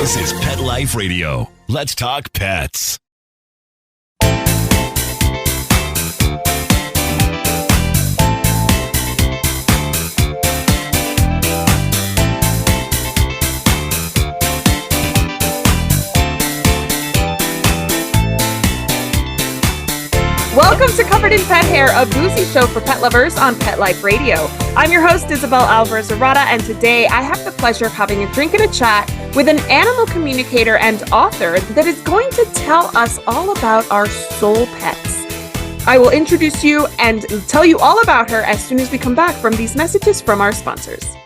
This is Pet Life Radio. Let's talk pets. Welcome to Covered in Pet Hair, a boozy show for pet lovers on Pet Life Radio. I'm your host, Isabel Alvarez-Arrada, and today I have the pleasure of having a drink and a chat with an animal communicator and author that is going to tell us all about our soul pets. I will introduce you and tell you all about her as soon as we come back from these messages from our sponsors.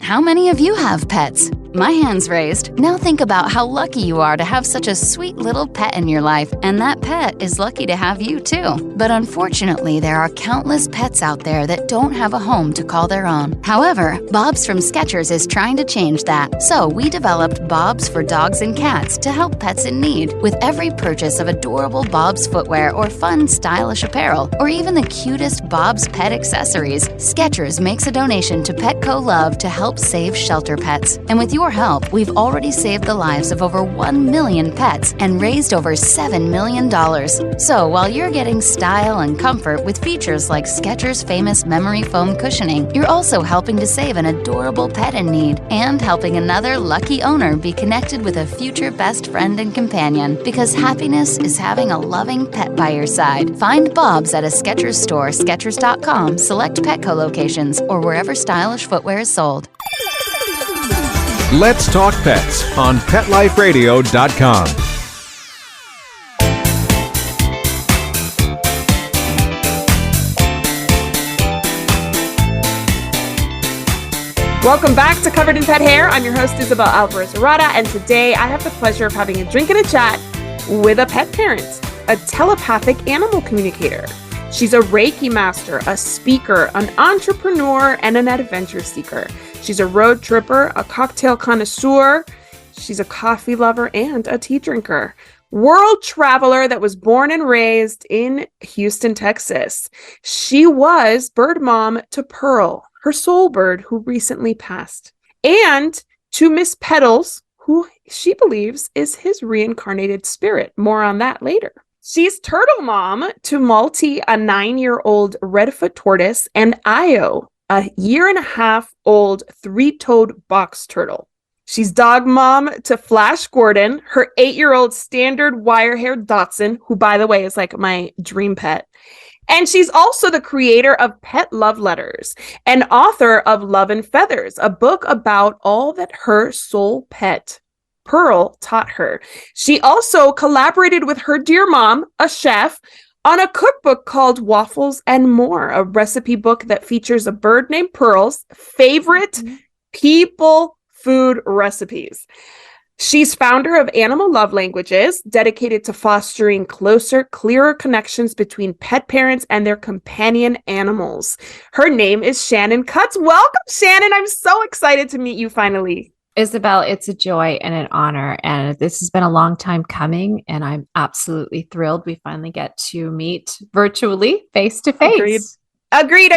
How many of you have pets? My hand's raised. Now think about how lucky you are to have such a sweet little pet in your life, and that pet is lucky to have you too. But unfortunately, there are countless pets out there that don't have a home to call their own. However, Bob's from Skechers is trying to change that. So we developed Bob's for dogs and cats to help pets in need. With every purchase of adorable Bob's footwear or fun, stylish apparel, or even the cutest Bob's pet accessories, Skechers makes a donation to Petco Love to help save shelter pets. And with your help, we've already saved the lives of over 1 million pets and raised over $7 million. So while you're getting style and comfort with features like Skechers' famous memory foam cushioning, you're also helping to save an adorable pet in need and helping another lucky owner be connected with a future best friend and companion, because happiness is having a loving pet by your side. Find Bob's at a Skechers store, Skechers.com, select Petco locations, or wherever stylish footwear is sold. Let's Talk Pets on PetLifeRadio.com. Welcome back to Covered in Pet Hair. I'm your host, Isabel Alvarez-Arrada, and today I have the pleasure of having a drink and a chat with a pet parent, a telepathic animal communicator. She's a Reiki master, a speaker, an entrepreneur, and an adventure seeker. She's a road tripper, a cocktail connoisseur. She's a coffee lover and a tea drinker. World traveler that was born and raised in Houston, Texas. She was bird mom to Pearl, her soul bird who recently passed, and to Miss Petals, who she believes is his reincarnated spirit. More on that later. She's turtle mom to Malty, a 9-year-old redfoot tortoise, and Io, a 1.5-year-old 3-toed box turtle. She's dog mom to Flash Gordon, her 8-year-old standard wire-haired Dachshund, who, by the way, is like my dream pet. And she's also the creator of Pet Love Letters and author of Love and Feathers, a book about all that her soul pet, Pearl, taught her. She also collaborated with her dear mom, a chef, on a cookbook called Waffles and More, a recipe book that features a bird named Pearl's favorite people food recipes. She's founder of Animal Love Languages, dedicated to fostering closer, clearer connections between pet parents and their companion animals. Her name is Shannon Cutts. Welcome, Shannon. I'm so excited to meet you finally. Isabel, it's a joy and an honor, and this has been a long time coming, and I'm absolutely thrilled we finally get to meet virtually, face to face. Agreed.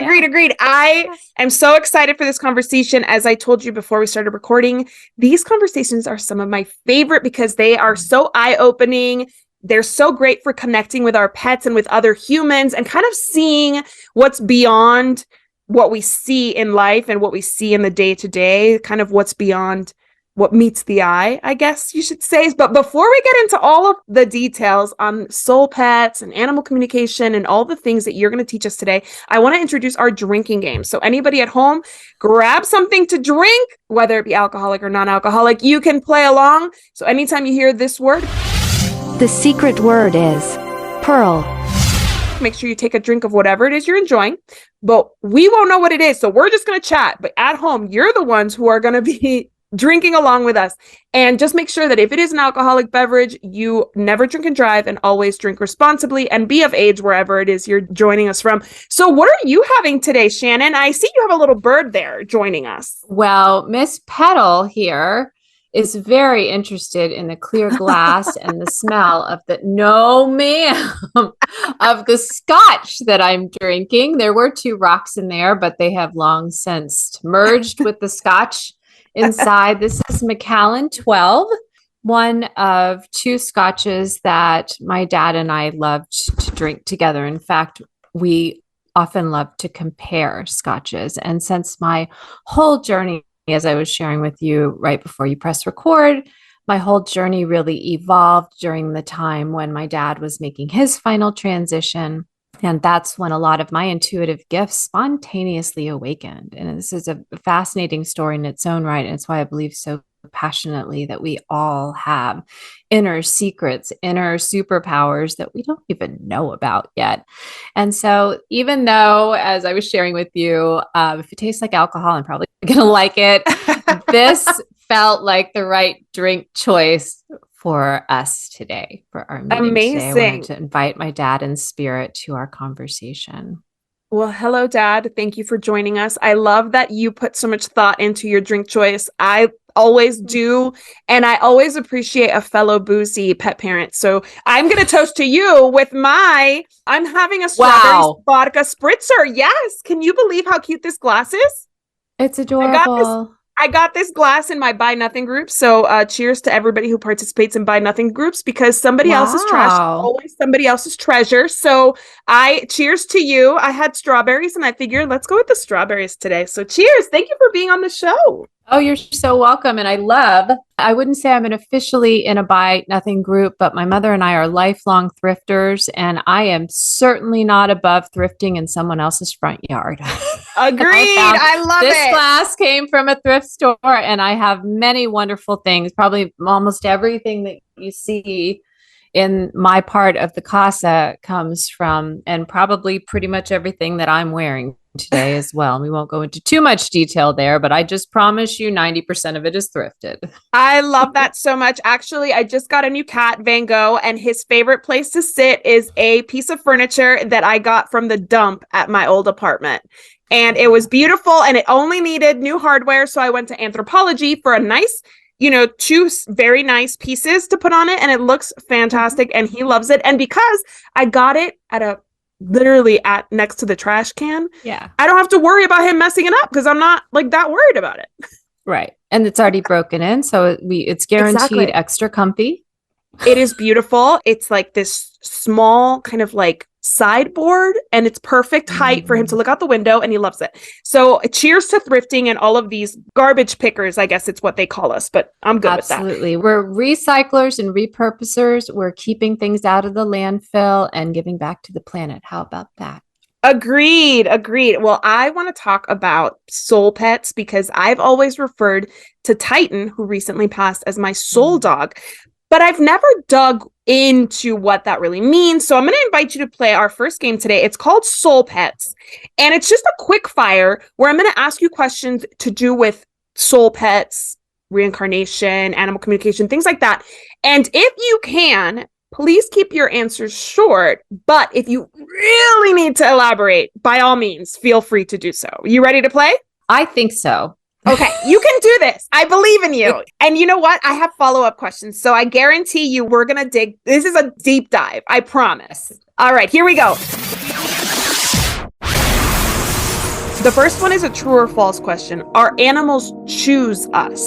I am so excited for this conversation. As I told you before we started recording, these conversations are some of my favorite because they are so eye-opening. They're so great for connecting with our pets and with other humans and kind of seeing what's beyond what we see in life and what we see in the day-to-day, kind of what's beyond what meets the eye, I guess you should say. But before we get into all of the details on soul pets and animal communication and all the things that you're going to teach us today, I want to introduce our drinking game. So anybody at home, grab something to drink, whether it be alcoholic or non-alcoholic. You can play along. So anytime you hear this word, the secret word is Pearl. Make sure you take a drink of whatever it is you're enjoying, but we won't know what it is. So we're just going to chat. But at home, you're the ones who are going to be drinking along with us. And just make sure that if it is an alcoholic beverage, you never drink and drive and always drink responsibly and be of age wherever it is you're joining us from. So what are you having today, Shannon? I see you have a little bird there joining us. Well, Miss Petal here is very interested in the clear glass and the smell of the of the scotch that I'm drinking. There were 2 rocks in there, but they have long since merged with the scotch inside. This is Macallan 12, one of two scotches that my dad and I loved to drink together. In fact, we often love to compare scotches. And since my whole journey, as I was sharing with you right before you press record, my whole journey really evolved during the time when my dad was making his final transition. And that's when a lot of my intuitive gifts spontaneously awakened. And this is a fascinating story in its own right. And it's why I believe so passionately that we all have inner secrets, inner superpowers that we don't even know about yet. And so even though, as I was sharing with you, if it tastes like alcohol, I'm probably going to like it. This felt like the right drink choice for us today, for our meeting today. I wanted to invite my dad in spirit to our conversation. Well, hello, Dad. Thank you for joining us. I love that you put so much thought into your drink choice. I always do. And I always appreciate a fellow boozy pet parent. So I'm going to toast to you with I'm having a strawberry vodka spritzer. Yes. Can you believe how cute this glass is? It's adorable. I got this glass in my Buy Nothing group. So cheers to everybody who participates in Buy Nothing groups, because somebody else's trash is always somebody else's treasure. So cheers to you. I had strawberries and I figured let's go with the strawberries today. So cheers. Thank you for being on the show. Oh, you're so welcome. And I wouldn't say I'm officially in a Buy Nothing group, but my mother and I are lifelong thrifters, and I am certainly not above thrifting in someone else's front yard. Agreed. I love it. This glass came from a thrift store, and I have many wonderful things, probably almost everything that you see in my part of the casa comes from, and probably pretty much everything that I'm wearing today as well. We won't go into too much detail there, but I just promise you 90% of it is thrifted. I love that so much. Actually, I just got a new cat, Van Gogh, and his favorite place to sit is a piece of furniture that I got from the dump at my old apartment. And it was beautiful and it only needed new hardware. So I went to Anthropologie for a nice, two very nice pieces to put on it. And it looks fantastic and he loves it. And because I got it literally next to the trash can. Yeah. I don't have to worry about him messing it up because I'm not that worried about it. Right. And it's already broken in. So it's guaranteed extra comfy. It is beautiful. It's like this small kind of sideboard and it's perfect height for him to look out the window and he loves it. So cheers to thrifting and all of these garbage pickers. I guess it's what they call us, but I'm good with that. Absolutely. We're recyclers and repurposers. We're keeping things out of the landfill and giving back to the planet. How about that? Agreed. Well, I want to talk about soul pets because I've always referred to Titan, who recently passed, as my soul dog. But I've never dug into what that really means. So I'm going to invite you to play our first game today. It's called Soul Pets. And it's just a quick fire where I'm going to ask you questions to do with soul pets, reincarnation, animal communication, things like that. And if you can, please keep your answers short. But if you really need to elaborate, by all means, feel free to do so. You ready to play? I think so. Okay, you can do this. I believe in you. And you know what? I have follow-up questions. So I guarantee you we're going to dig. This is a deep dive. I promise. All right, here we go. The first one is a true or false question. Are animals choose us?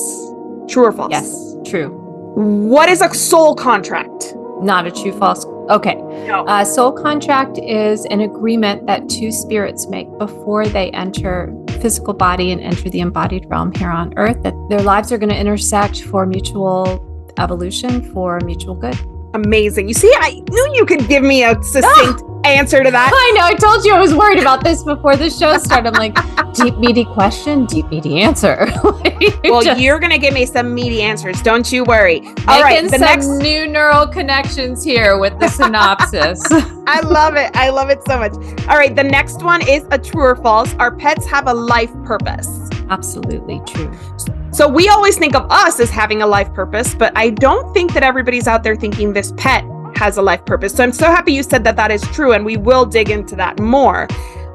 True or false? Yes, true. What is a soul contract? Not a true false. Okay. No. Soul contract is an agreement that two spirits make before they enter physical body and enter the embodied realm here on earth, that their lives are going to intersect for mutual evolution, for mutual good. Amazing. You see, I knew you could give me a succinct answer to that. I know. I told you I was worried about this before the show started. I'm like, deep, meaty question, deep, meaty answer. You're going to give me some meaty answers. Don't you worry. All right. Some new neural connections here with the synopsis. I love it. I love it so much. All right. The next one is a true or false. Our pets have a life purpose. Absolutely true. So we always think of us as having a life purpose, but I don't think that everybody's out there thinking this pet has a life purpose. So I'm so happy you said that is true, and we will dig into that more.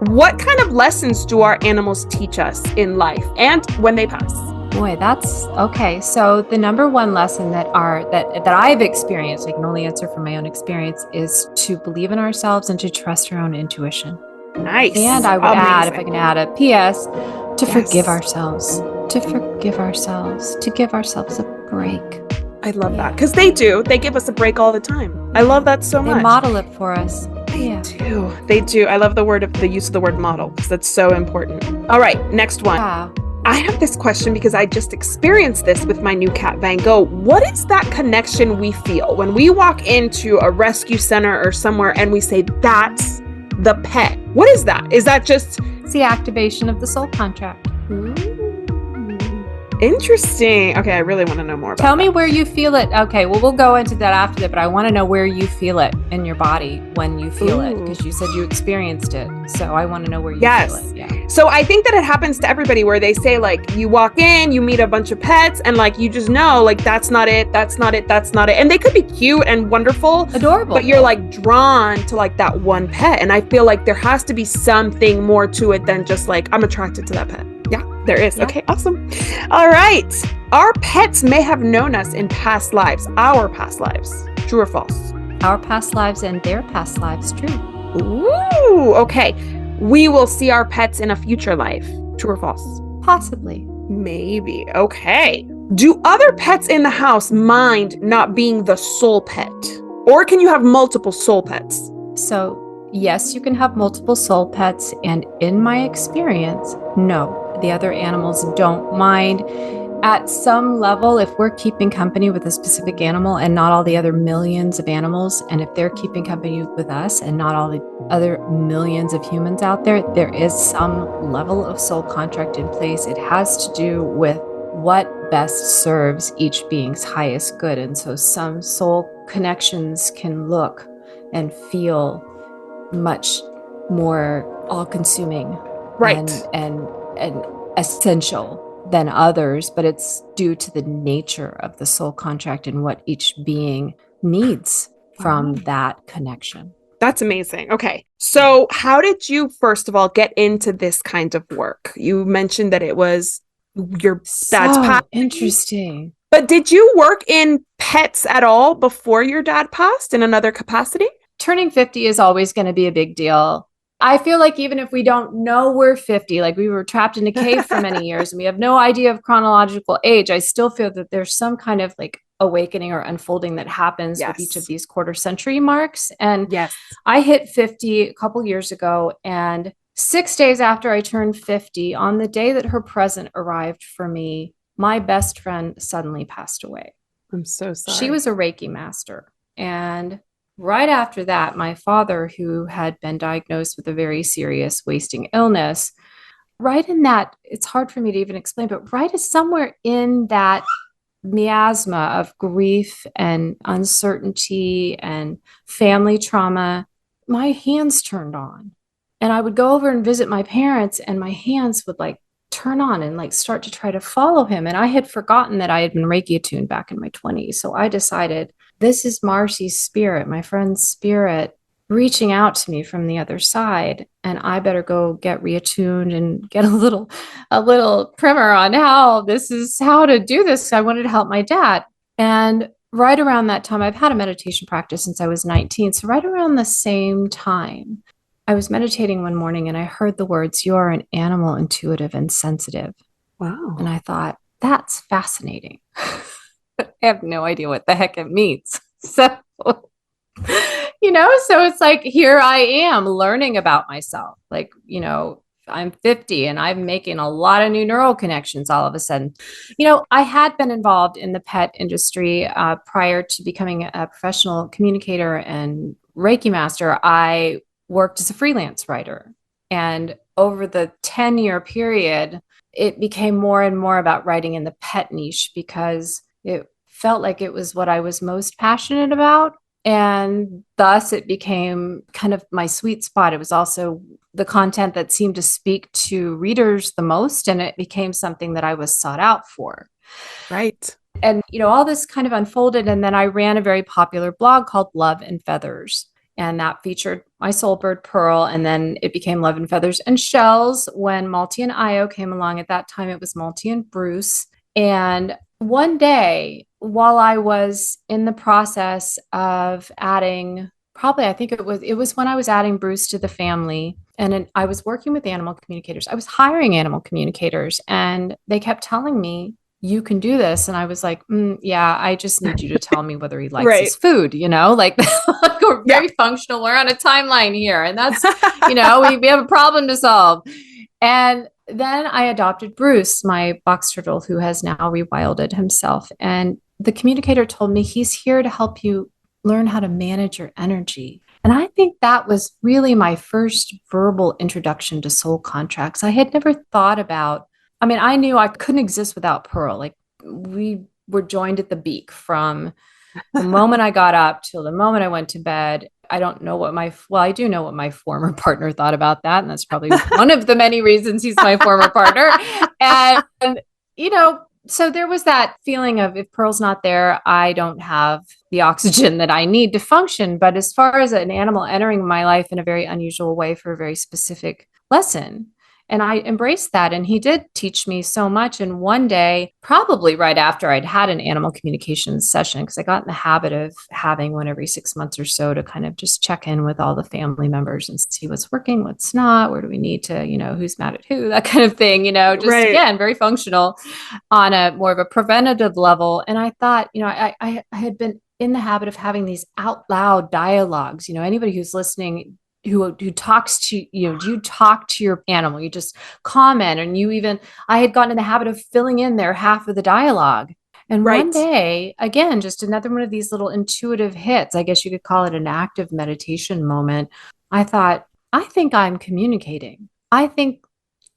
What kind of lessons do our animals teach us in life and when they pass? Boy, that's okay. So the number one lesson that I've experienced, I can only answer from my own experience, is to believe in ourselves and to trust our own intuition. Nice. And I would add, if I can add a PS, to forgive ourselves, To forgive ourselves, to give ourselves a break. I love that. Because they do. They give us a break all the time. I love that so much. They model it for us. They do. They do. I love the use of the word model because that's so important. All right, next one. Wow. I have this question because I just experienced this with my new cat, Van Gogh. What is that connection we feel when we walk into a rescue center or somewhere and we say, that's the pet? What is that? Is that just... It's the activation of the soul contract. Interesting. Okay, I really want to know more about Tell me where you feel it. Okay, well, we'll go into that after that, but I want to know where you feel it in your body when you feel it, because you said you experienced it. So I want to know where you feel it. Yeah. So I think that it happens to everybody where they say, like, you walk in, you meet a bunch of pets, and like you just know, like, that's not it, that's not it, that's not it. And they could be cute and wonderful, adorable, but you're like drawn to like that one pet. And I feel like there has to be something more to it than just like, I'm attracted to that pet. Yeah, there is. Yeah. Okay, awesome. All right. Our pets may have known us in past lives, our past lives. True or false? Our past lives and their past lives. True. Ooh, okay. We will see our pets in a future life. True or false? Possibly. Maybe. Okay. Do other pets in the house mind not being the sole pet? Or can you have multiple soul pets? So, yes, you can have multiple soul pets. And in my experience, no. The other animals don't mind. At some level, if we're keeping company with a specific animal and not all the other millions of animals, and if they're keeping company with us and not all the other millions of humans out there, there is some level of soul contract in place. It has to do with what best serves each being's highest good. And so some soul connections can look and feel much more all-consuming, right, and essential than others, but it's due to the nature of the soul contract and what each being needs from that connection. That's amazing. Okay. So how did you, first of all, get into this kind of work? You mentioned that it was your dad's past. Interesting. But did you work in pets at all before your dad passed in another capacity? Turning 50 is always going to be a big deal. I feel like even if we don't know we're 50, like we were trapped in a cave for many years and we have no idea of chronological age, I still feel that there's some kind of like awakening or unfolding that happens with each of these quarter century marks. And I hit 50 a couple years ago, and 6 days after I turned 50, on the day that her present arrived for me, my best friend suddenly passed away. I'm so sorry. She was a Reiki master. And right after that, my father, who had been diagnosed with a very serious wasting illness, right in that, it's hard for me to even explain, but right is somewhere in that miasma of grief and uncertainty and family trauma, my hands turned on. And I would go over and visit my parents, and my hands would like turn on and like start to try to follow him. And I had forgotten that I had been Reiki attuned back in my 20s. So I decided, this is Marcy's spirit, my friend's spirit, reaching out to me from the other side, and I better go get reattuned and get a little primer on how to do this. I wanted to help my dad. And right around that time, I've had a meditation practice since I was 19. So right around the same time, I was meditating one morning and I heard the words, "You are an animal, intuitive and sensitive." Wow. And I thought, that's fascinating. I have no idea what the heck it means. So, so it's like, here I am learning about myself. Like, I'm 50 and I'm making a lot of new neural connections all of a sudden. I had been involved in the pet industry prior to becoming a professional communicator and Reiki master. I worked as a freelance writer. And over the 10-year period, it became more and more about writing in the pet niche because it felt like it was what I was most passionate about. And thus it became kind of my sweet spot. It was also the content that seemed to speak to readers the most. And it became something that I was sought out for. Right. And, all this kind of unfolded. And then I ran a very popular blog called Love and Feathers. And that featured my soul bird Pearl. And then it became Love and Feathers and Shells when Malty and Io came along. At that time, it was Malty and Bruce. And one day, while I was in the process of adding Probably, I think it was when I was adding Bruce to the family, and I was working with animal communicators. I was hiring animal communicators, and they kept telling me, "You can do this," and I was like, "Yeah, I just need you to tell me whether he likes Right. his food." Like we're Yeah. very functional. We're on a timeline here, and that's we have a problem to solve. And then I adopted Bruce, my box turtle, who has now rewilded himself, and the communicator told me he's here to help you learn how to manage your energy. And I think that was really my first verbal introduction to soul contracts. I had never thought about, I mean, I knew I couldn't exist without Pearl. Like we were joined at the beak from the moment I got up till the moment I went to bed. I don't know I do know what my former partner thought about that. And that's probably one of the many reasons he's my former partner. And, so there was that feeling of if Pearl's not there, I don't have the oxygen that I need to function. But as far as an animal entering my life in a very unusual way for a very specific lesson, and I embraced that. And he did teach me so much. And one day, probably right after I'd had an animal communications session, because I got in the habit of having one every 6 months or so to kind of just check in with all the family members and see what's working, what's not, where do we need to, who's mad at who, that kind of thing, just Right. again, very functional on a more of a preventative level. And I thought, I had been in the habit of having these out loud dialogues. Anybody who's listening who talks to you talk to your animal, you just comment, and I had gotten in the habit of filling in their half of the dialogue. And Right. one day, again, just another one of these little intuitive hits, I guess you could call it an active meditation moment. I thought, I think I'm communicating. I think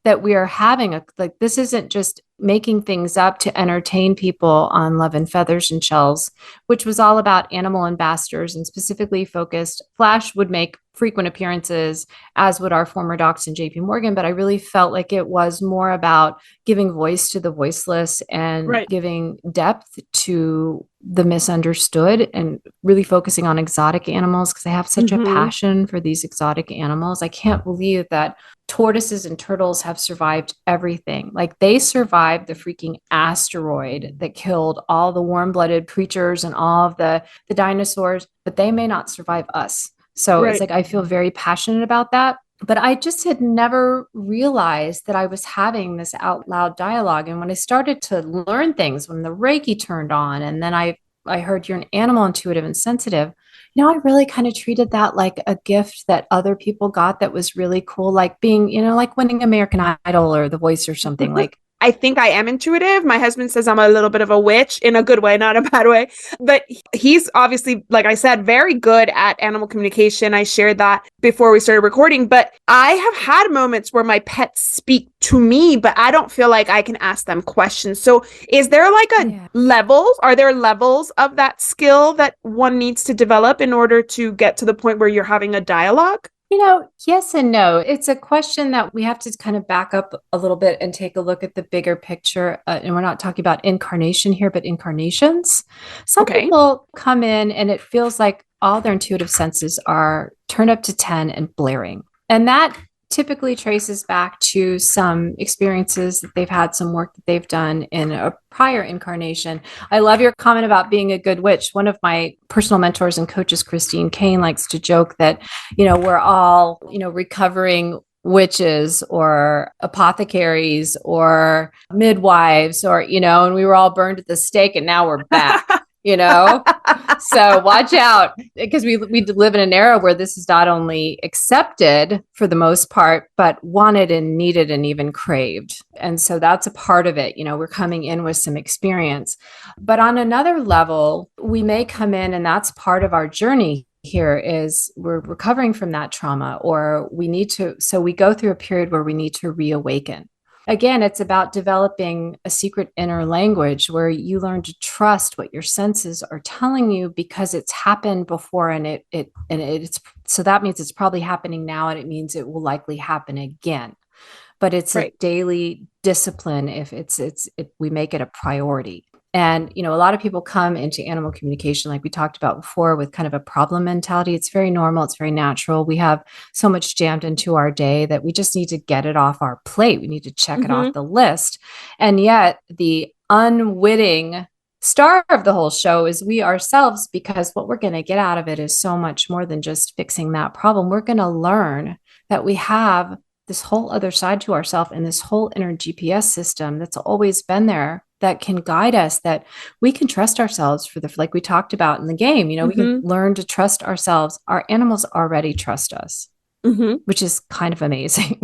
that we are having this isn't just making things up to entertain people on Love and Feathers and Shells, which was all about animal ambassadors and specifically focused. Flash would make frequent appearances, as would our former docs in JP Morgan. But I really felt like it was more about giving voice to the voiceless and Right. giving depth to the misunderstood and really focusing on exotic animals because I have such a passion for these exotic animals. I can't believe that tortoises and turtles have survived everything. Like they survived the freaking asteroid that killed all the warm-blooded creatures and all of the dinosaurs, but they may not survive us. So Right. it's like I feel very passionate about that. But I just had never realized that I was having this out loud dialogue. And when I started to learn things, when the Reiki turned on, and then I heard you're an animal intuitive and sensitive, I really kind of treated that like a gift that other people got that was really cool, like being, like winning American Idol or The Voice or something like. I think I am intuitive. My husband says I'm a little bit of a witch in a good way, not a bad way. But he's obviously, like I said, very good at animal communication. I shared that before we started recording. But I have had moments where my pets speak to me, but I don't feel like I can ask them questions. So is there like a levels? Are there levels of that skill that one needs to develop in order to get to the point where you're having a dialogue? Yes and no. It's a question that we have to kind of back up a little bit and take a look at the bigger picture. And we're not talking about incarnation here, but incarnations. Some people come in and it feels like all their intuitive senses are turned up to 10 and blaring. And that typically traces back to some experiences that they've had, some work that they've done in a prior incarnation. I love your comment about being a good witch. One of my personal mentors and coaches, Christine Kane, likes to joke that, we're all, recovering witches or apothecaries or midwives or, and we were all burned at the stake and now we're back. So watch out because we live in an era where this is not only accepted for the most part, but wanted and needed and even craved. And so that's a part of it. We're coming in with some experience, but on another level, we may come in and that's part of our journey here is we're recovering from that trauma or so we go through a period where we need to reawaken. Again, it's about developing a secret inner language where you learn to trust what your senses are telling you because it's happened before and it's so that means it's probably happening now and it means it will likely happen again. But it's a daily discipline if we make it a priority. And, a lot of people come into animal communication, like we talked about before, with kind of a problem mentality. It's very normal. It's very natural. We have so much jammed into our day that we just need to get it off our plate. We need to check it off the list. And yet the unwitting star of the whole show is we ourselves, because what we're going to get out of it is so much more than just fixing that problem. We're going to learn that we have this whole other side to ourselves and this whole inner GPS system that's always been there that can guide us, that we can trust ourselves like we talked about in the game. We can learn to trust ourselves. Our animals already trust us, which is kind of amazing.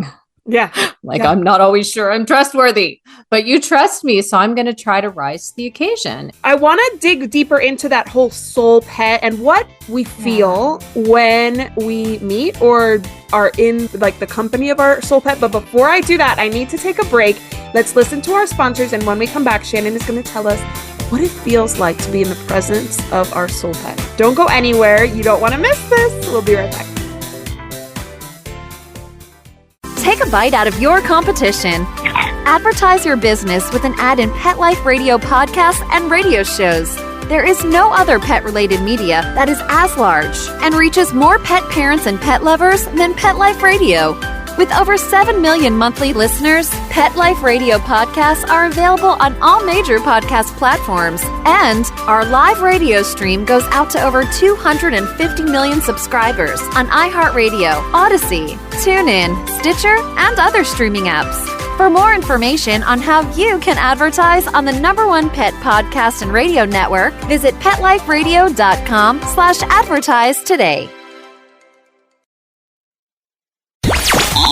Yeah. I'm not always sure I'm trustworthy, but you trust me. So I'm going to try to rise to the occasion. I want to dig deeper into that whole soul pet and what we feel when we meet or are in like the company of our soul pet. But before I do that, I need to take a break. Let's listen to our sponsors. And when we come back, Shannon is going to tell us what it feels like to be in the presence of our soul pet. Don't go anywhere. You don't want to miss this. We'll be right back. Take a bite out of your competition. Advertise your business with an ad in Pet Life Radio podcasts and radio shows. There is no other pet-related media that is as large and reaches more pet parents and pet lovers than Pet Life Radio. With over 7 million monthly listeners, Pet Life Radio podcasts are available on all major podcast platforms, and our live radio stream goes out to over 250 million subscribers on iHeartRadio, Odyssey, TuneIn, Stitcher, and other streaming apps. For more information on how you can advertise on the #1 pet podcast and radio network, visit PetLifeRadio.com/advertise today.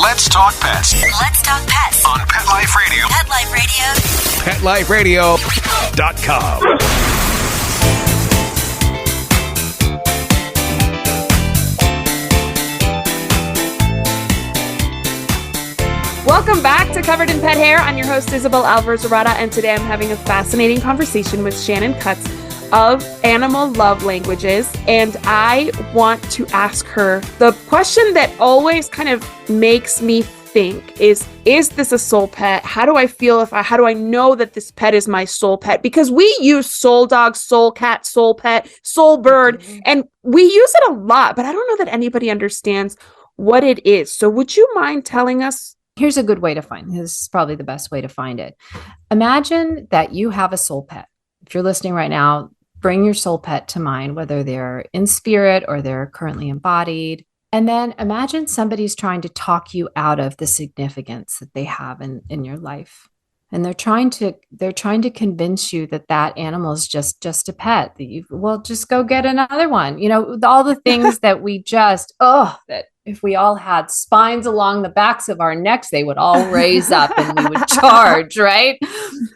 Let's talk pets Let's talk pets on Pet Life Radio. Pet Life Radio. PetLifeRadio.com. Welcome back to Covered in Pet Hair. I'm your host, Isabel Alvarez-Arada, and today I'm having a fascinating conversation with Shannon Cutts of Animal Love Languages. And I want to ask her the question that always kind of makes me think is this a soul pet? How do I feel how do I know that this pet is my soul pet? Because we use soul dog, soul cat, soul pet, soul bird, and we use it a lot, but I don't know that anybody understands what it is. So would you mind telling us? Here's a good way to find this. Is probably the best way to find it. Imagine that you have a soul pet. If you're listening right now, bring your soul pet to mind, whether they're in spirit or they're currently embodied. And then imagine somebody's trying to talk you out of the significance that they have in your life. And they're trying to convince you that animal is just a pet, that just go get another one. All the things that we that if we all had spines along the backs of our necks, they would all raise up and we would charge, right?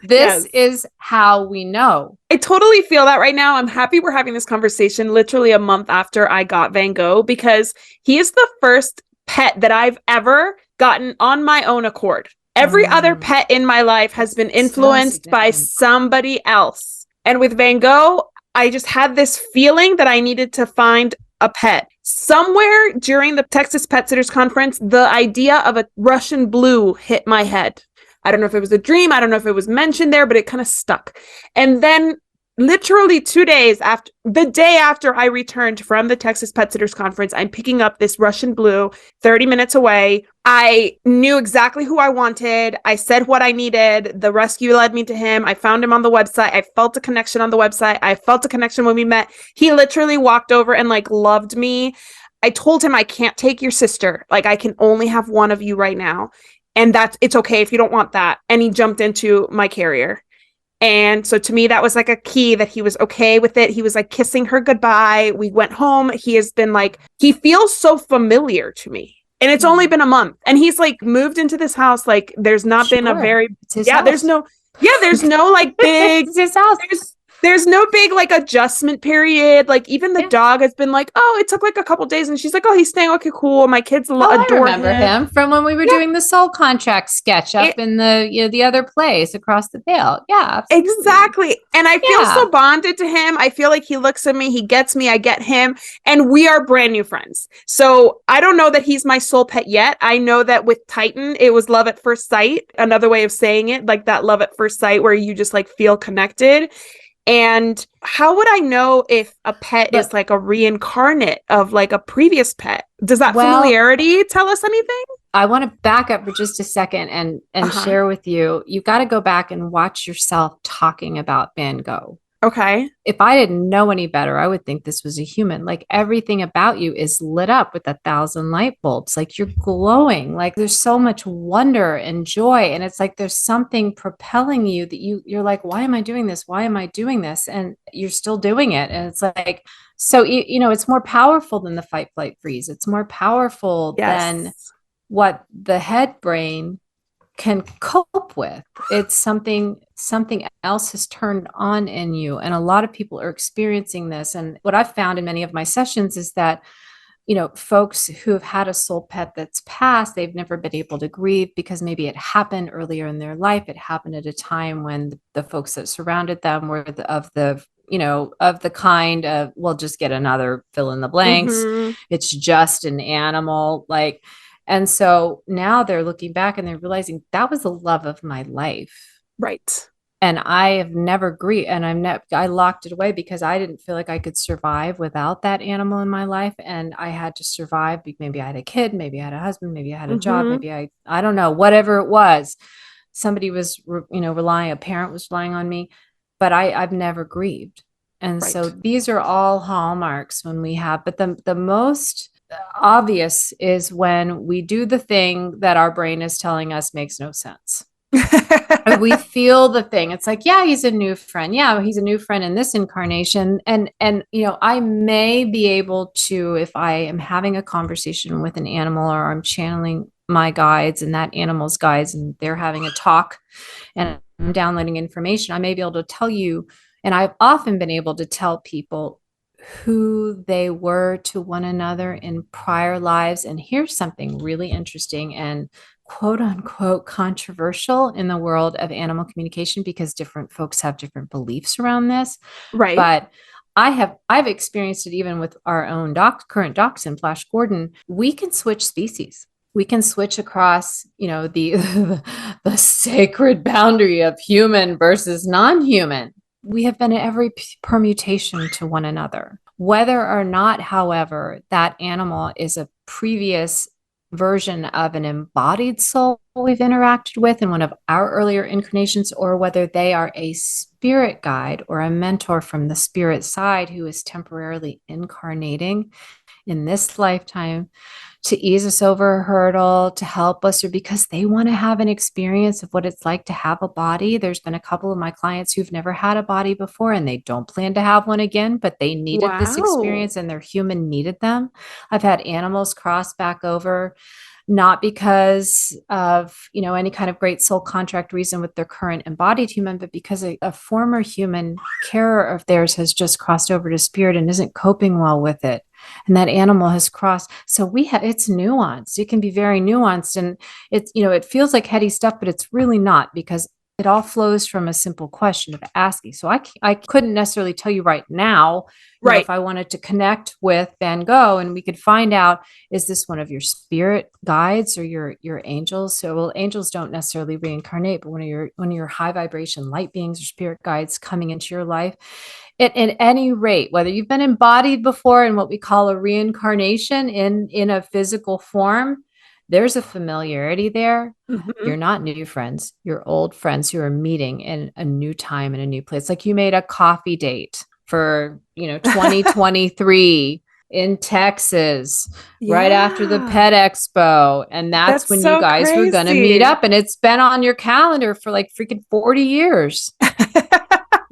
This is how we know. I totally feel that right now. I'm happy we're having this conversation literally a month after I got Van Gogh, because he is the first pet that I've ever gotten on my own accord. Every other pet in my life has been influenced by somebody else. And with Van Gogh, I just had this feeling that I needed to find a pet. Somewhere during the Texas Pet Sitters Conference, the idea of a Russian blue hit my head. I don't know if it was a dream. I don't know if it was mentioned there, but it kind of stuck. And then literally 2 days after, the day after I returned from the Texas Pet Sitters Conference, I'm picking up this Russian blue 30 minutes away. I knew exactly who I wanted. I said what I needed. The rescue led me to him. I found him on the website. I felt a connection on the website. I felt a connection when we met. He literally walked over and loved me. I told him, I can't take your sister. I can only have one of you right now. And it's okay if you don't want that. And he jumped into my carrier. And so to me, that was a key that he was okay with it. He was kissing her goodbye. We went home. He has been he feels so familiar to me. And it's only been a month. And he's moved into this house. There's not been a very, house. there's no big, It's his house. There's no big adjustment period. Even the dog has been it took a couple days, and she's oh, he's staying. Okay, cool. My kids adore I remember him from when we were doing the soul contract sketch up in the other place across the vale. Yeah, absolutely. Exactly. And I feel so bonded to him. I feel he looks at me, he gets me, I get him, and we are brand new friends. So I don't know that he's my soul pet yet. I know that with Titan, it was love at first sight. Another way of saying it, that love at first sight where you just feel connected. And how would I know if a pet is a reincarnate of a previous pet? Does that familiarity tell us anything? I want to back up for just a second and share with you. You got to go back and watch yourself talking about Van Gogh. Okay. If I didn't know any better, I would think this was a human. Like everything about you is lit up with 1,000 light bulbs. Like you're glowing. Like there's so much wonder and joy. And it's like there's something propelling you that you're like, why am I doing this? Why am I doing this? And you're still doing it. And it's like, so it's more powerful than the fight, flight, freeze. It's more powerful than what the head brain can cope with. It's something else has turned on in you, and a lot of people are experiencing this. And what I've found in many of my sessions is that folks who have had a soul pet that's passed, they've never been able to grieve because maybe it happened earlier in their life. It happened at a time when the folks that surrounded them were of the kind of, we'll just get another fill in the blanks. Mm-hmm. It's just an animal. Like, and so now they're looking back and they're realizing that was the love of my life. Right. And I have never grieved, and I locked it away because I didn't feel like I could survive without that animal in my life. And I had to survive. Maybe I had a kid, maybe I had a husband, maybe I had a job, maybe I don't know, whatever it was. Somebody was, a parent was relying on me, but I've never grieved. And so these are all hallmarks when we have, but the most obvious is when we do the thing that our brain is telling us makes no sense. We feel the thing. It's like, yeah, he's a new friend. Yeah, he's a new friend in this incarnation. And I may be able to, if I am having a conversation with an animal or I'm channeling my guides and that animal's guides and they're having a talk and I'm downloading information, I may be able to tell you, and I've often been able to tell people who they were to one another in prior lives. And here's something really interesting and quote unquote controversial in the world of animal communication, because different folks have different beliefs around this. Right. But I've experienced it even with our own current dachshund, Flash Gordon. We can switch species. We can switch across, the sacred boundary of human versus non-human. We have been in every permutation to one another. Whether or not, however, that animal is a previous version of an embodied soul we've interacted with in one of our earlier incarnations, or whether they are a spirit guide or a mentor from the spirit side who is temporarily incarnating in this lifetime to ease us over a hurdle, to help us, or because they want to have an experience of what it's like to have a body. There's been a couple of my clients who've never had a body before and they don't plan to have one again, but they needed this experience and their human needed them. I've had animals cross back over, not because of, any kind of great soul contract reason with their current embodied human, but because a former human carer of theirs has just crossed over to spirit and isn't coping well with it. And that animal has crossed. So it's nuanced. It can be very nuanced. And it's, it feels like heady stuff, but it's really not, because it all flows from a simple question of asking. So I couldn't necessarily tell you right now, if I wanted to connect with Van Gogh and we could find out, is this one of your spirit guides or your angels? So, well, angels don't necessarily reincarnate, but one of your high vibration light beings or spirit guides coming into your life. At any rate, whether you've been embodied before in what we call a reincarnation in a physical form, there's a familiarity there. Mm-hmm. You're not new friends. You're old friends who are meeting in a new time and a new place. Like you made a coffee date for, 2023 in Texas, right after the Pet Expo. And that's when you guys were going to meet up. And it's been on your calendar for like freaking 40 years.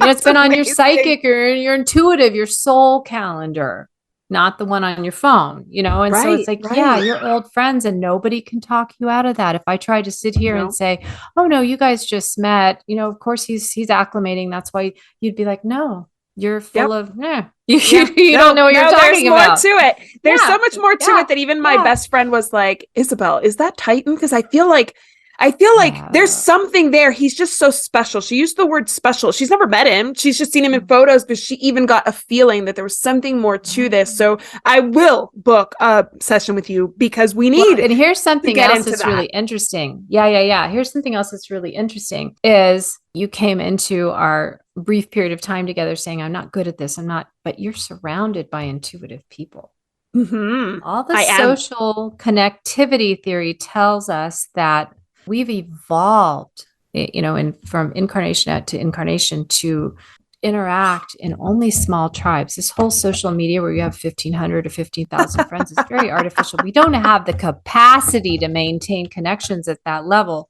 It's been on your psychic or your intuitive, your soul calendar, not the one on your phone, and so it's like, yeah, you're old friends and nobody can talk you out of that. If I tried to sit here and say, oh no, you guys just met, of course he's acclimating. That's why you'd be like, no, you're full of, you don't know what you're talking about. There's more to it. There's so much more to it that even my best friend was like, Isabel, is that Titan? Because I feel like there's something there. He's just so special. She used the word special. She's never met him. She's just seen him in photos, but she even got a feeling that there was something more to this. So I will book a session with you because we need. And here's something else that's really interesting. Yeah. Here's something else that's really interesting is you came into our brief period of time together saying, I'm not good at this. I'm not, but you're surrounded by intuitive people. Mm-hmm. All the social connectivity theory tells us that we've evolved, from incarnation to incarnation to interact in only small tribes. This whole social media where you have 1,500 or 15,000 friends is very artificial. We don't have the capacity to maintain connections at that level.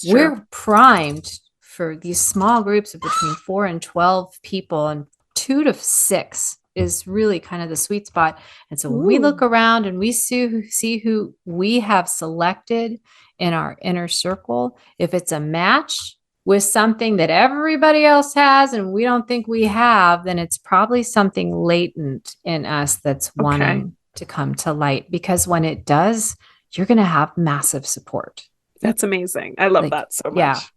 We're primed for these small groups of between 4 and 12 people, and 2 to 6 is really kind of the sweet spot. And so when we look around and we see who we have selected in our inner circle, if it's a match with something that everybody else has and we don't think we have, then it's probably something latent in us that's wanting to come to light. Because when it does, you're going to have massive support. That's amazing. I love that so much.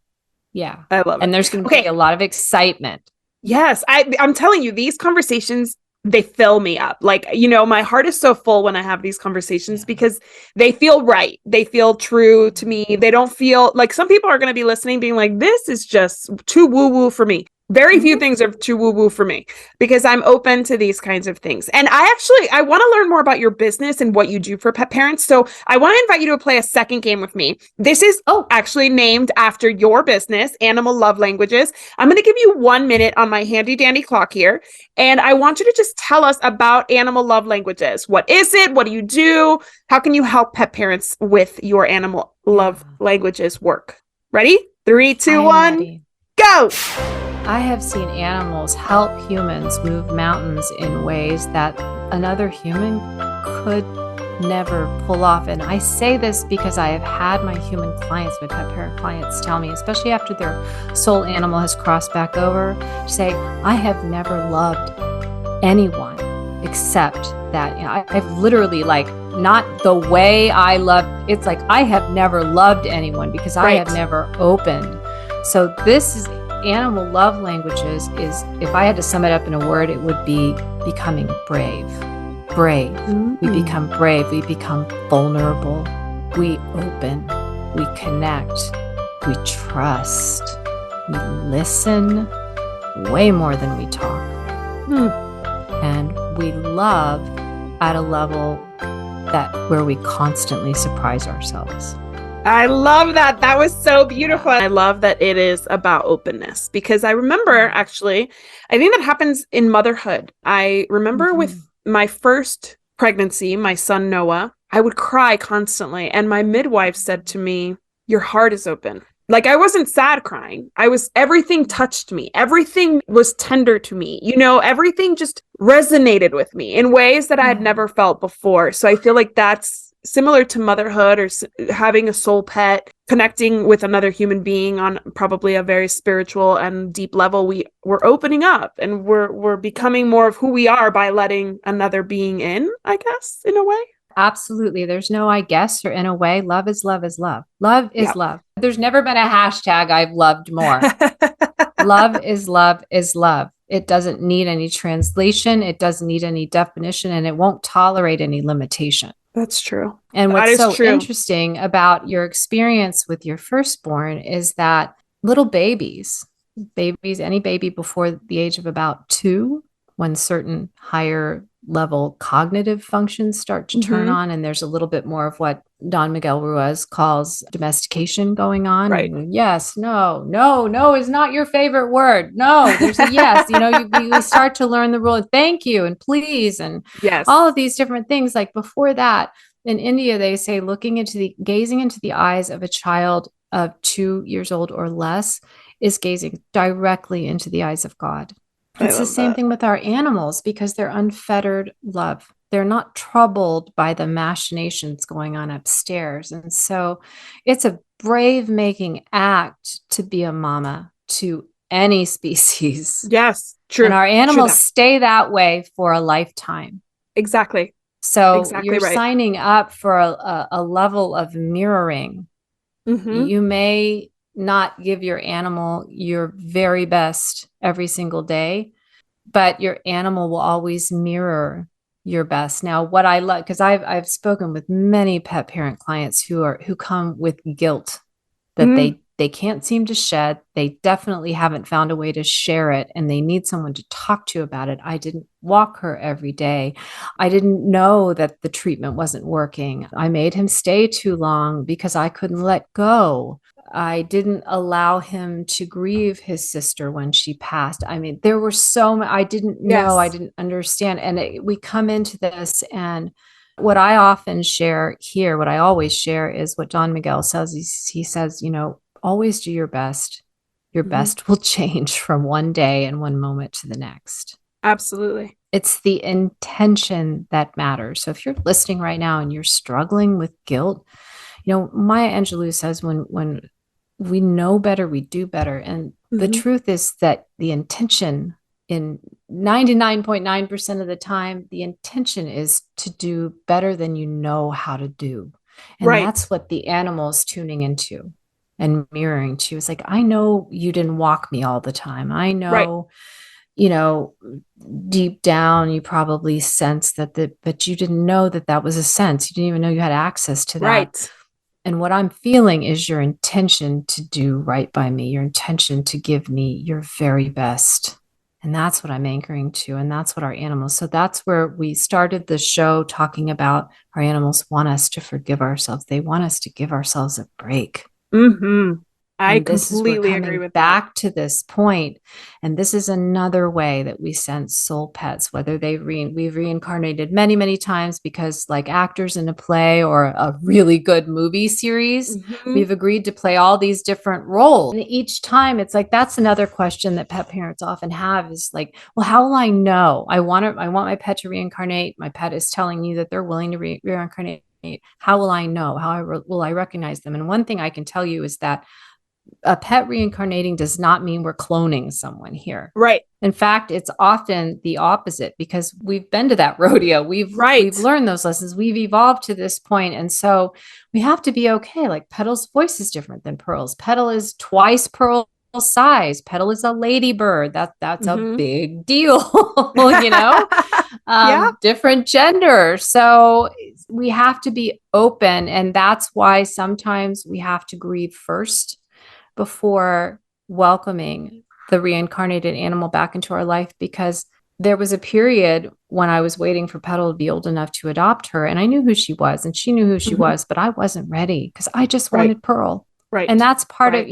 Yeah. I love it. And there's going to be a lot of excitement. Yes. I'm telling you, these conversations, they fill me up. Like, my heart is so full when I have these conversations because they feel right. They feel true to me. They don't feel like some people are going to be listening being like, this is just too woo-woo for me. Very few things are too woo-woo for me because I'm open to these kinds of things. And I want to learn more about your business and what you do for pet parents. So I want to invite you to play a second game with me. This is actually named after your business, Animal Love Languages. I'm going to give you 1 minute on my handy dandy clock here. And I want you to just tell us about Animal Love Languages. What is it? What do you do? How can you help pet parents with your Animal Love Languages work? Ready? 3, 2, 1, ready. Go! I have seen animals help humans move mountains in ways that another human could never pull off. And I say this because I have had my human clients, my pet parent clients tell me, especially after their soul animal has crossed back over, say, I have never loved anyone except that. I've literally not the way I love. It's like, I have never loved anyone because I have never opened. So this is Animal Love Languages is, if I had to sum it up in a word, it would be becoming brave. Brave. We become brave. We become vulnerable. We open. We connect. We trust. We listen way more than we talk. And we love at a level where we constantly surprise ourselves. I love that. That was so beautiful. I love that it is about openness because I remember actually, I think that happens in motherhood. I remember with my first pregnancy, my son Noah, I would cry constantly. And my midwife said to me, your heart is open. Like I wasn't sad crying. Everything touched me. Everything was tender to me. Everything just resonated with me in ways that I had never felt before. So I feel like that's similar to motherhood or having a soul pet, connecting with another human being on probably a very spiritual and deep level. We're opening up and we're becoming more of who we are by letting another being in, I guess, in a way. Absolutely. There's no I guess or in a way. Love is love is love. Love is love. There's never been a hashtag I've loved more. Love is love is love. It doesn't need any translation. It doesn't need any definition, and it won't tolerate any limitation. That's true. And what's so interesting about your experience with your firstborn is that little babies, any baby before the age of about 2, when certain higher level cognitive functions start to turn on, and there's a little bit more of what Don Miguel Ruiz calls domestication going on. Right. And yes, no is not your favorite word. No, there's a yes. You start to learn the rule. Thank you and please and all of these different things. Like before that, in India, they say gazing into the eyes of a child of 2 years old or less is gazing directly into the eyes of God. It's the same thing with our animals because they're unfettered love. They're not troubled by the machinations going on upstairs. And so it's a brave making act to be a mama to any species. Yes, true. And our animals stay that way for a lifetime. Exactly. So you're signing up for a level of mirroring. You may not give your animal your very best every single day, but your animal will always mirror your best. Now, what I love, because I've spoken with many pet parent clients who come with guilt that they can't seem to shed. They definitely haven't found a way to share it, and they need someone to talk to about it. I didn't walk her every day. I didn't know that the treatment wasn't working. I made him stay too long because I couldn't let go. I didn't allow him to grieve his sister when she passed. I mean, there were so many, I didn't know, I didn't understand. And we come into this, and what I often share here, what I always share is what Don Miguel says. He says, always do your best. Your best will change from one day and one moment to the next. Absolutely. It's the intention that matters. So if you're listening right now and you're struggling with guilt, Maya Angelou says when we know better, we do better. And the truth is that the intention, in 99.9% of the time, the intention is to do better than you know how to do. And that's what the animal is tuning into and mirroring to. It's like, I know you didn't walk me all the time. I know, deep down, you probably sensed but you didn't know that was a sense. You didn't even know you had access to that. Right. And what I'm feeling is your intention to do right by me, your intention to give me your very best. And that's what I'm anchoring to. And that's what our animals. So that's where we started the show talking about our animals want us to forgive ourselves. They want us to give ourselves a break. I completely agree with back to this point. And this is another way that we sense soul pets, whether we've reincarnated many, many times because, like actors in a play or a really good movie series, we've agreed to play all these different roles. And each time it's like, that's another question that pet parents often have is like, well, how will I know? I want my pet to reincarnate. My pet is telling you that they're willing to reincarnate. How will I know? How will I recognize them? And one thing I can tell you is that a pet reincarnating does not mean we're cloning someone here. Right. In fact, it's often the opposite because we've been to that rodeo. We've learned those lessons. We've evolved to this point. And so we have to be okay. Like Petal's voice is different than Pearl's. Petal is twice Pearl's size. Petal is a ladybird. That's a big deal, different gender. So we have to be open. And that's why sometimes we have to grieve first before welcoming the reincarnated animal back into our life, because there was a period when I was waiting for Petal to be old enough to adopt her, and I knew who she was and she knew who she was, but I wasn't ready because I just wanted Pearl. Right. And that's part of,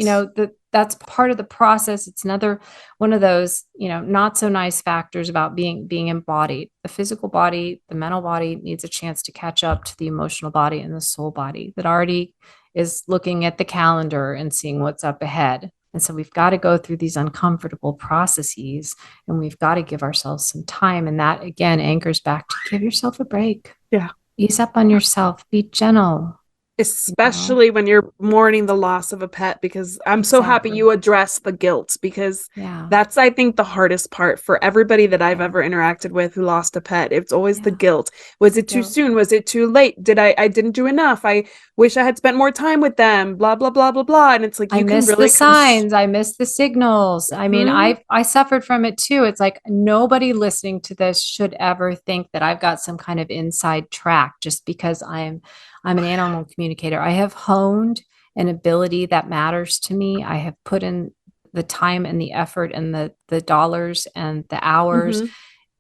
that's part of the process. It's another one of those, not so nice factors about being embodied. The physical body, the mental body needs a chance to catch up to the emotional body and the soul body that already is looking at the calendar and seeing what's up ahead. And so we've got to go through these uncomfortable processes, and we've got to give ourselves some time. And that, again, anchors back to give yourself a break. Yeah. Ease up on yourself. Be gentle. Especially when you're mourning the loss of a pet, because I'm so happy you address the guilt, because that's, I think, the hardest part for everybody that I've ever interacted with who lost a pet. It's always the guilt. Was it too soon? Was it too late? I didn't do enough? I wish I had spent more time with them, blah, blah, blah, blah, blah. And it's like, I missed the signs. I missed the signals. I mean, I suffered from it too. It's like nobody listening to this should ever think that I've got some kind of inside track just because I'm an animal communicator. I have honed an ability that matters to me. I have put in the time and the effort and the dollars and the hours.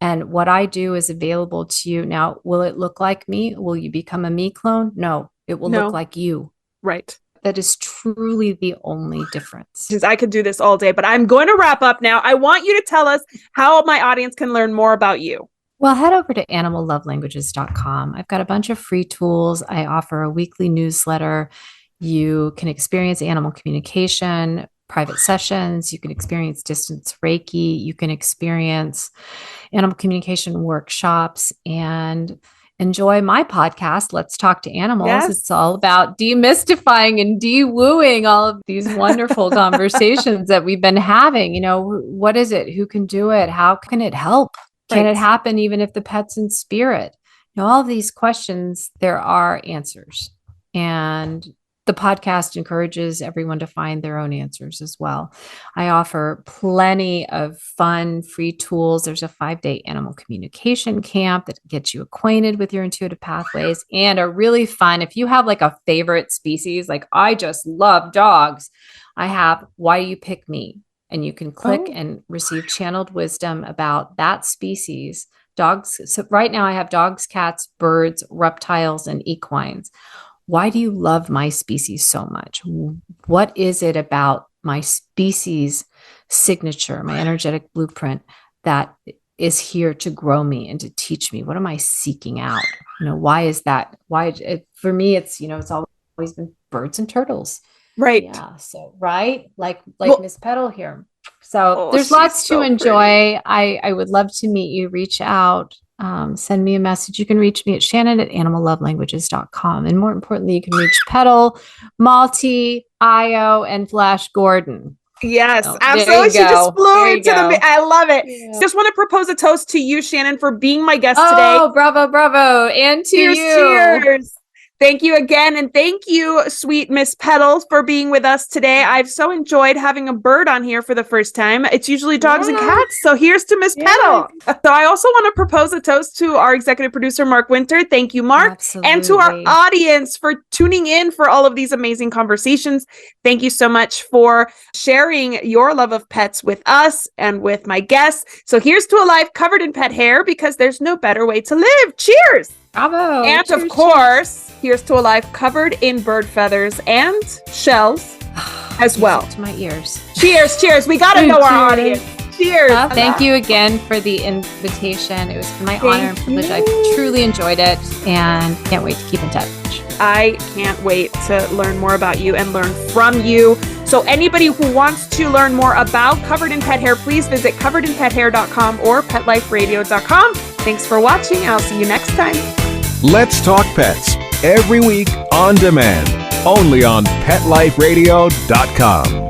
And what I do is available to you. Now, will it look like me? Will you become a me clone? No, it will look like you. Right. That is truly the only difference. Because I could do this all day, but I'm going to wrap up now. I want you to tell us how my audience can learn more about you. Well, head over to animallovelanguages.com. I've got a bunch of free tools. I offer a weekly newsletter. You can experience animal communication, private sessions. You can experience distance Reiki. You can experience animal communication workshops and enjoy my podcast, Let's Talk to Animals. Yes. It's all about demystifying and de-wooing all of these wonderful conversations that we've been having. What is it? Who can do it? How can it help? Can it happen even if the pet's in spirit? All of these questions, there are answers. And the podcast encourages everyone to find their own answers as well. I offer plenty of fun, free tools. There's a 5-day animal communication camp that gets you acquainted with your intuitive pathways, and a really fun, if you have like a favorite species, like I just love dogs, I have Why Do You Pick Me? And you can click and receive channeled wisdom about that species. Dogs. So right now I have dogs, cats, birds, reptiles, and equines. why do you love my species so much? What is it about my species signature, my energetic blueprint that is here to grow me and to teach me? What am I seeking out? Why is that? For me, it's, it's always been birds and turtles. Right. Yeah. So, right. Like Miss Petal here. So there's lots to enjoy. I would love to meet you. Reach out, send me a message. You can reach me at shannon@animallovelanguages.com. And more importantly, you can reach Petal, Malty, Io, and Flash Gordon. Yes, absolutely. She just flew into I love it. Yeah. Just want to propose a toast to you, Shannon, for being my guest today. Oh, bravo. And to you. Cheers. Thank you again. And thank you, sweet Miss Petal, for being with us today. I've so enjoyed having a bird on here for the first time. It's usually dogs and cats. So here's to Miss Petal. So I also want to propose a toast to our executive producer, Mark Winter. Thank you, Mark. Absolutely. And to our audience for tuning in for all of these amazing conversations. Thank you so much for sharing your love of pets with us and with my guests. So here's to a life covered in pet hair, because there's no better way to live. Cheers. Bravo. And cheers, of course, here's to a life covered in bird feathers and shells as well. To my ears. Cheers. We got to know our audience. Cheers. Thank you again for the invitation. It was my honor and privilege. I truly enjoyed it and can't wait to keep in touch. I can't wait to learn more about you and learn from you. So anybody who wants to learn more about Covered in Pet Hair, please visit coveredinpethair.com or petliferadio.com. Thanks for watching. I'll see you next time. Let's Talk Pets, every week on demand, only on petliferadio.com.